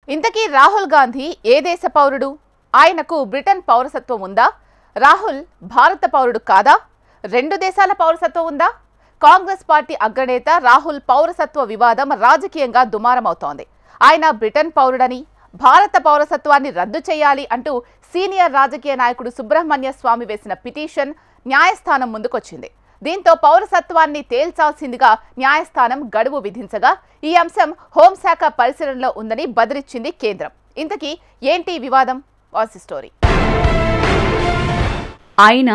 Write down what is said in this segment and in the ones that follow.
ఇంతకీ రాహుల్ గాంధీ ఏ దేశ పౌరుడు? ఆయనకు బ్రిటన్ పౌరసత్వం ఉందా? రాహుల్ భారత పౌరుడు కాదా? రెండు దేశాల పౌరసత్వం ఉందా? కాంగ్రెస్ పార్టీ అగ్రనేత రాహుల్ పౌరసత్వ వివాదం రాజకీయంగా దుమారమవుతోంది. ఆయన బ్రిటన్ పౌరుడని, భారత పౌరసత్వాన్ని రద్దు చేయాలి అంటూ సీనియర్ రాజకీయ నాయకుడు సుబ్రహ్మణ్య స్వామి వేసిన పిటిషన్ న్యాయస్థానం ముందుకొచ్చింది. దీంతో పౌరసత్వాన్ని తేల్చాల్సిందిగా న్యాయస్థానం గడువు విధించగా ఈ అంశం హోంశాఖ పరిశీలనలో ఉందని బదిలిచ్చింది కేంద్రం. ఇంతకీ ఏంటి వివాదం? వాసి స్టోరీ. ఆయన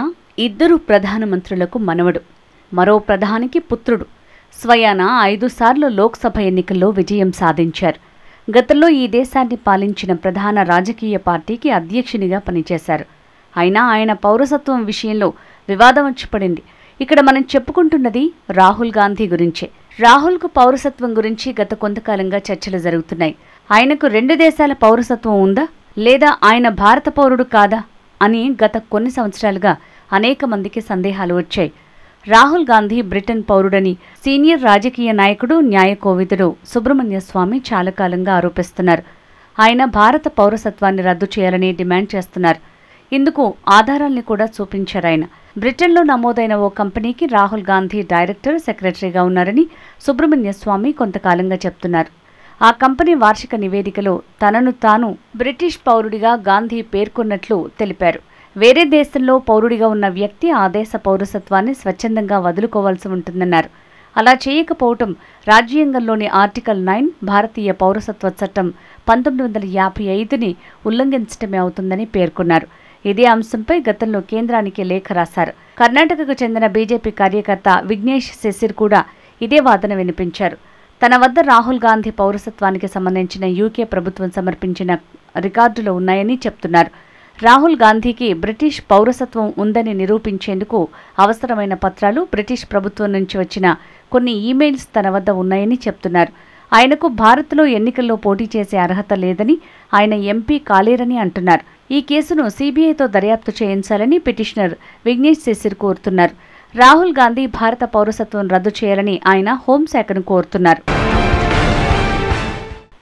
ఇద్దరు ప్రధానమంత్రులకు మనవడు, మరో ప్రధానికి పుత్రుడు. స్వయాన 5 సార్లు లోక్సభ ఎన్నికల్లో విజయం సాధించారు. గతంలో ఈ దేశాన్ని పాలించిన ప్రధాన రాజకీయ పార్టీకి అధ్యక్షునిగా పనిచేశారు. అయినా ఆయన పౌరసత్వం విషయంలో వివాదం వచ్చి పడింది. ఇక్కడ మనం చెప్పుకుంటున్నది రాహుల్ గాంధీ గురించే. రాహుల్కు పౌరసత్వం గురించి గత కొంతకాలంగా చర్చలు జరుగుతున్నాయి. ఆయనకు 2 దేశాల పౌరసత్వం ఉందా, లేదా ఆయన భారత పౌరుడు కాదా అని గత కొన్ని సంవత్సరాలుగా అనేక మందికి సందేహాలు వచ్చాయి. రాహుల్ గాంధీ బ్రిటన్ పౌరుడని సీనియర్ రాజకీయ నాయకుడు, న్యాయ కోవిదుడు సుబ్రహ్మణ్య స్వామి చాలా కాలంగా ఆరోపిస్తున్నారు. ఆయన భారత పౌరసత్వాన్ని రద్దు చేయాలని డిమాండ్ చేస్తున్నారు. ఇందుకు ఆధారాల్ని కూడా చూపించారు. ఆయన బ్రిటన్లో నమోదైన ఓ కంపెనీకి రాహుల్ గాంధీ డైరెక్టర్, సెక్రటరీగా ఉన్నారని సుబ్రహ్మణ్య స్వామి కొంతకాలంగా చెప్తున్నారు. ఆ కంపెనీ వార్షిక నివేదికలో తనను తాను బ్రిటిష్ పౌరుడిగా గాంధీ పేర్కొన్నట్లు తెలిపారు. వేరే దేశంలో పౌరుడిగా ఉన్న వ్యక్తి ఆ దేశ పౌరసత్వాన్ని స్వచ్ఛందంగా వదులుకోవాల్సి ఉంటుందన్నారు. అలా చేయకపోవటం రాజ్యాంగంలోని ఆర్టికల్ 9 భారతీయ పౌరసత్వ చట్టం 1955ని ఉల్లంఘించటమే అవుతుందని పేర్కొన్నారు. ఇదే అంశంపై గతంలో కేంద్రానికి లేఖ రాశారు. కర్ణాటకకు చెందిన బీజేపీ కార్యకర్త విఘ్నేష్ శశిర్ కూడా ఇదే వాదన వినిపించారు. తన వద్ద రాహుల్ గాంధీ పౌరసత్వానికి సంబంధించిన యూకే ప్రభుత్వం సమర్పించిన రికార్డులు ఉన్నాయని చెప్తున్నారు. రాహుల్ గాంధీకి బ్రిటిష్ పౌరసత్వం ఉందని నిరూపించేందుకు అవసరమైన పత్రాలు, బ్రిటిష్ ప్రభుత్వం నుంచి వచ్చిన కొన్ని ఈమెయిల్స్ తన వద్ద ఉన్నాయని చెప్తున్నారు. ఆయనకు భారత్లో ఎన్నికల్లో పోటీ చేసే అర్హత లేదని, ఆయన ఎంపీ కాలేరని అంటున్నారు. ఈ కేసును సీబీఐతో దర్యాప్తు చేయించాలని పిటిషనర్ విఘ్నేష్ శశిర్ కోరుతున్నారు. రాహుల్ గాంధీ భారత పౌరసత్వం రద్దు చేయాలని ఆయన హోంశాఖను కోరుతున్నారు.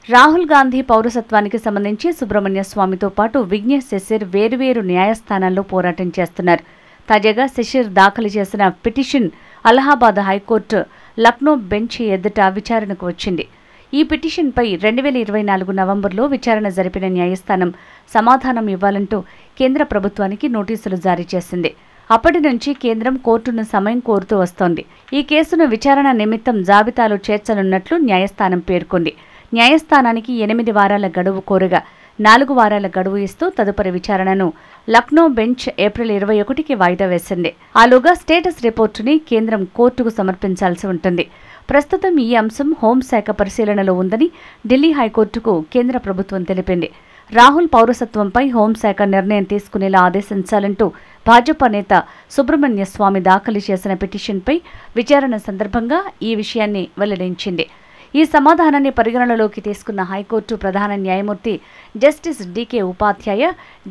రాహుల్ గాంధీ పౌరసత్వానికి సంబంధించి సుబ్రహ్మణ్య స్వామితో పాటు విఘ్నేష్ శశిర్ వేరువేరు న్యాయస్థానాల్లో పోరాటం చేస్తున్నారు. తాజాగా శశిర్ దాఖలు చేసిన petition Allahabad high court Lucknow bench ఎదుట విచారణకు వచ్చింది. ఈ పిటిషన్పై 2024 నవంబర్లో విచారణ జరిపిన న్యాయస్థానం సమాధానం ఇవ్వాలంటూ కేంద్ర ప్రభుత్వానికి నోటీసులు జారీ చేసింది. అప్పటి నుంచి కేంద్రం కోర్టును సమయం కోరుతూ వస్తోంది. ఈ కేసును విచారణ నిమిత్తం జాబితాలో చేర్చనున్నట్లు న్యాయస్థానం పేర్కొంది. న్యాయస్థానానికి 8 వారాల గడువు కోరగా 4 వారాల గడువు ఇస్తూ తదుపరి విచారణను లక్నో బెంచ్ ఏప్రిల్ 21కి వాయిదా వేసింది. ఆలోగా స్టేటస్ రిపోర్టుని కేంద్రం కోర్టుకు సమర్పించాల్సి ఉంటుంది. ప్రస్తుతం ఈ అంశం హోంశాఖ పరిశీలనలో ఉందని ఢిల్లీ హైకోర్టుకు కేంద్ర ప్రభుత్వం తెలిపింది. రాహుల్ పౌరసత్వంపై హోంశాఖ నిర్ణయం తీసుకునేలా ఆదేశించాలంటూ భాజపా నేత సుబ్రహ్మణ్య స్వామి దాఖలు చేసిన పిటిషన్పై విచారణ సందర్భంగా ఈ విషయాన్ని వెల్లడించింది. ఈ సమాధానాన్ని పరిగణనలోకి తీసుకున్న హైకోర్టు ప్రధాన న్యాయమూర్తి జస్టిస్ డీకే ఉపాధ్యాయ,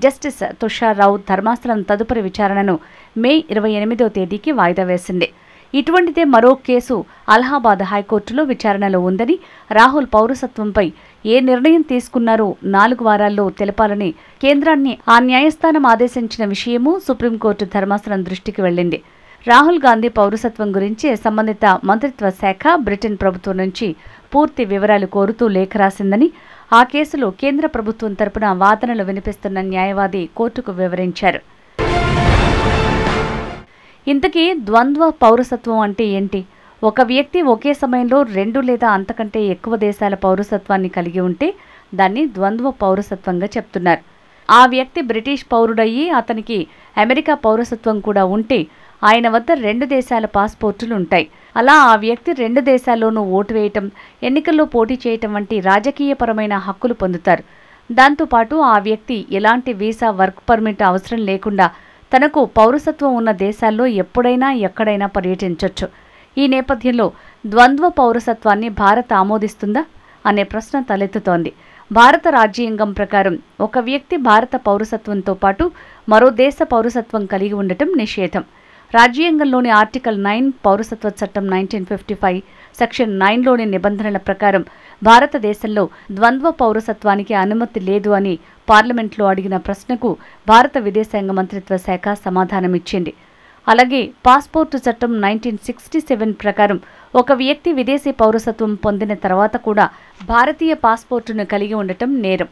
జస్టిస్ తుషార్ రావు ధర్మాసనం తదుపరి విచారణను మే 28వ తేదీకి వాయిదా వేసింది. ఇటువంటిదే మరో కేసు అలహాబాద్ హైకోర్టులో విచారణలో ఉందని, రాహుల్ పౌరసత్వంపై ఏ నిర్ణయం తీసుకున్నారో 4 వారాల్లో తెలపాలని కేంద్రాన్ని ఆ న్యాయస్థానం ఆదేశించిన విషయమూ సుప్రీంకోర్టు ధర్మాసనం దృష్టికి వెళ్లింది. రాహుల్ గాంధీ పౌరసత్వం గురించి సంబంధిత మంత్రిత్వ శాఖ బ్రిటన్ ప్రభుత్వం నుంచి పూర్తి వివరాలు కోరుతూ లేఖ రాసిందని, ఆ కేసులో కేంద్ర ప్రభుత్వం తరపున వాదనలు వినిపిస్తున్న న్యాయవాది కోర్టుకు వివరించారు. ఇంతకీ ద్వంద్వ పౌరసత్వం అంటే ఏంటి? ఒక వ్యక్తి ఒకే సమయంలో 2 లేదా అంతకంటే ఎక్కువ దేశాల పౌరసత్వాన్ని కలిగి ఉంటే దాన్ని ద్వంద్వ పౌరసత్వంగా చెప్తున్నారు. ఆ వ్యక్తి బ్రిటిష్ పౌరుడయ్యి అతనికి అమెరికా పౌరసత్వం కూడా ఉంటే ఆయన వద్ద 2 దేశాల పాస్పోర్టులు ఉంటాయి. అలా ఆ వ్యక్తి 2 దేశాల్లోనూ ఓటు వేయటం, ఎన్నికల్లో పోటీ చేయటం వంటి రాజకీయపరమైన హక్కులు పొందుతారు. దాంతోపాటు ఆ వ్యక్తి ఎలాంటి వీసా, వర్క్ పర్మిట్ అవసరం లేకుండా తనకు పౌరసత్వం ఉన్న దేశాల్లో ఎప్పుడైనా ఎక్కడైనా పర్యటించొచ్చు. ఈ నేపథ్యంలో ద్వంద్వ పౌరసత్వాన్ని భారత్ ఆమోదిస్తుందా అనే ప్రశ్న తలెత్తుతోంది. భారత రాజ్యాంగం ప్రకారం ఒక వ్యక్తి భారత పౌరసత్వంతో పాటు మరో దేశ పౌరసత్వం కలిగి ఉండటం నిషేధం. రాజ్యాంగంలోని ఆర్టికల్ 9 పౌరసత్వ చట్టం 1955 సెక్షన్ 9లోని నిబంధనల ప్రకారం భారతదేశంలో ద్వంద్వ పౌరసత్వానికి అనుమతి లేదు అని పార్లమెంట్లో అడిగిన ప్రశ్నకు భారత విదేశాంగ మంత్రిత్వ శాఖ సమాధానమిచ్చింది. అలాగే పాస్పోర్టు చట్టం 1967 ప్రకారం ఒక వ్యక్తి విదేశీ పౌరసత్వం పొందిన తర్వాత కూడా భారతీయ పాస్పోర్టును కలిగి ఉండటం నేరం.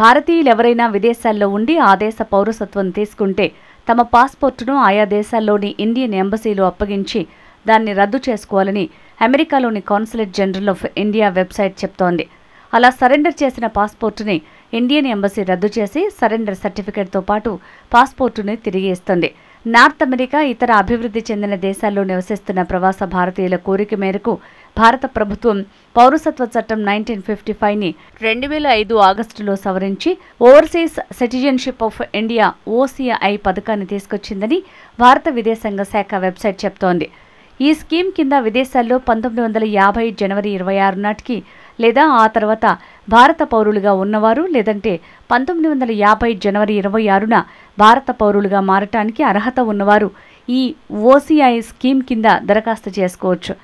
భారతీయులెవరైనా విదేశాల్లో ఉండి ఆ దేశ పౌరసత్వం తీసుకుంటే తమ పాస్పోర్టును ఆయా దేశాల్లోని ఇండియన్ ఎంబసీలో అప్పగించి దాన్ని రద్దు చేసుకోవాలని అమెరికాలోని consulate general of India website చెప్తోంది. అలా సరెండర్ చేసిన పాస్పోర్టుని ఇండియన్ ఎంబసీ రద్దు చేసి సరెండర్ సర్టిఫికేట్తో పాటు పాస్పోర్టుని తిరిగి ఇస్తుంది. నార్త్ అమెరికా, ఇతర అభివృద్ధి చెందిన దేశాల్లో నివసిస్తున్న ప్రవాస భారతీయుల కోరిక మేరకు భారత ప్రభుత్వం పౌరసత్వ చట్టం 1955ని 2005 ఆగస్టులో సవరించి overseas citizenship of India OCI పథకాన్ని తీసుకొచ్చిందని భారత విదేశాంగ శాఖ వెబ్సైట్ చెప్తోంది. ఈ స్కీమ్ కింద విదేశాల్లో 1950 జనవరి 26 నాటికి లేదా ఆ తర్వాత భారత పౌరులుగా ఉన్నవారు లేదంటే 1950 జనవరి 26న భారత పౌరులుగా మారటానికి అర్హత ఉన్నవారు ఈ OCI స్కీమ్ కింద దరఖాస్తు చేసుకోవచ్చు.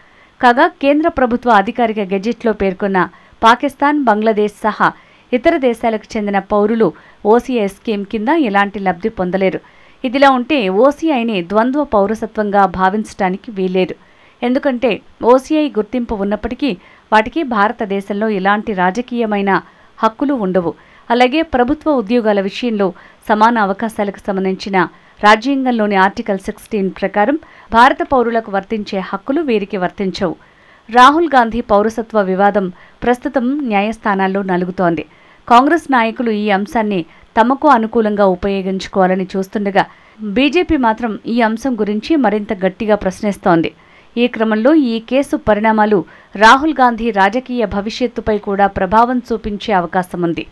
కాగా కేంద్ర ప్రభుత్వ అధికారిక గెజిట్లో పేర్కొన్న పాకిస్తాన్, బంగ్లాదేశ్ సహా ఇతర దేశాలకు చెందిన పౌరులు OCI స్కీమ్ కింద ఎలాంటి లబ్ధి పొందలేరు. ఇదిలా ఉంటే OCIని ద్వంద్వ పౌరసత్వంగా భావించడానికి వీల్లేదు. ఎందుకంటే OCI గుర్తింపు ఉన్నప్పటికీ వాటికి భారతదేశంలో ఎలాంటి రాజకీయమైన హక్కులు ఉండవు. అలాగే ప్రభుత్వ ఉద్యోగాల విషయంలో సమాన అవకాశాలకు సంబంధించిన రాజ్యాంగంలోని ఆర్టికల్ 16 ప్రకారం భారత పౌరులకు వర్తించే హక్కులు వీరికి వర్తించవు. రాహుల్ గాంధీ పౌరసత్వ వివాదం ప్రస్తుతం న్యాయస్థానాల్లో నలుగుతోంది. కాంగ్రెస్ నాయకులు ఈ అంశాన్ని తమకు అనుకూలంగా ఉపయోగించుకోవాలని చూస్తుండగా బీజేపీ మాత్రం ఈ అంశం గురించి మరింత గట్టిగా ప్రశ్నిస్తోంది. ఈ క్రమంలో ఈ కేసు పరిణామాలు రాహుల్ గాంధీ రాజకీయ భవిష్యత్తుపై కూడా ప్రభావం చూపించే అవకాశం ఉంది.